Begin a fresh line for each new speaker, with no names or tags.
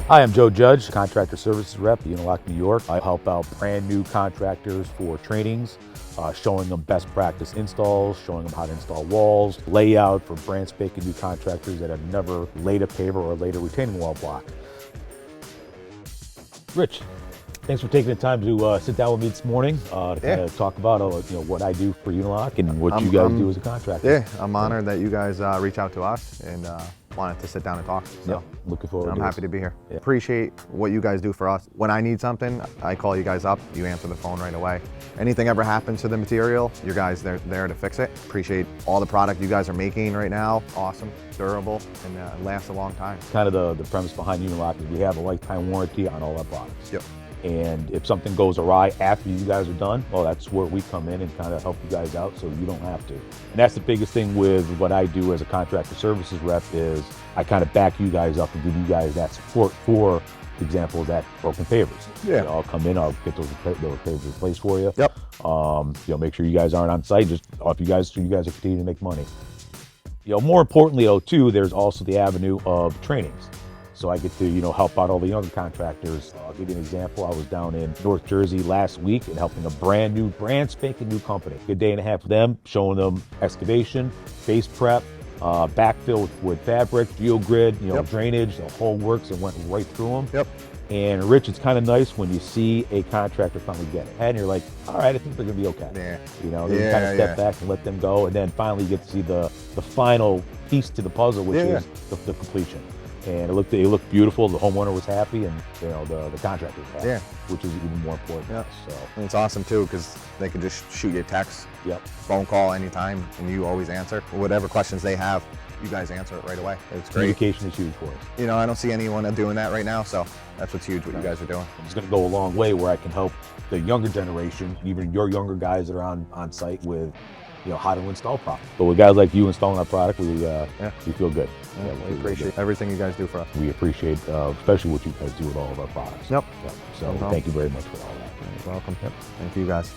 Hi, I'm Joe Judge, Contractor Services Rep at Unilock, New York. I help out brand new contractors for trainings, showing them best practice installs, showing them how to install walls, layout for brand spanking new contractors that have never laid a paver or laid a retaining wall block. Rich, thanks for taking the time to sit down with me this morning to kind of talk about what I do for Unilock and what you guys do as a contractor.
Yeah, I'm honored that you guys reach out to us and wanted to sit down and talk. So
looking forward.
I'm happy to be here. Yeah. Appreciate what you guys do for us. When I need something, I call you guys up. You answer the phone right away. Anything ever happens to the material, you guys there to fix it. Appreciate all the product you guys are making right now. Awesome, durable, and lasts a long time.
Kind of the premise behind Unilock is we have a lifetime warranty on all our products.
Yep.
And if something goes awry after you guys are done, well, that's where we come in and kind of help you guys out so you don't have to. And that's the biggest thing with what I do as a contractor services rep is I kind of back you guys up and give you guys that support for example, that broken pavers.
Yeah.
So I'll come in, I'll get those pavers replaced for you.
Yep.
Make sure you guys aren't on site, just so you guys are continuing to make money. More importantly though too, there's also the avenue of trainings. So I get to, help out all the younger contractors. I'll give you an example. I was down in North Jersey last week and helping a brand spanking new company. Good day and a half with them, showing them excavation, base prep, backfill with fabric, geogrid, drainage, the whole works, and went right through them.
Yep.
And Rich, it's kind of nice when you see a contractor finally get it. And you're like, all right, I think they're gonna be okay.
Yeah.
You kind of step back and let them go. And then finally you get to see the final piece to the puzzle, which is the completion. And it looked beautiful. The homeowner was happy, and the contractor was happy, which is even more important.
Yeah.
So
and it's awesome too because they can just shoot you a text, phone call anytime, and you always answer whatever questions they have. You guys answer it right away. It's great.
Communication is huge for us.
I don't see anyone doing that right now, so that's what's huge. What you guys are doing.
It's going to go a long way where I can help the younger generation, even your younger guys that are on site with. How to install properly. But with guys like you installing our product, we feel good.
We appreciate everything you guys do for us.
We appreciate, especially what you guys do with all of our products.
Yep.
So thank you very much for all that.
You're welcome. Thank you guys.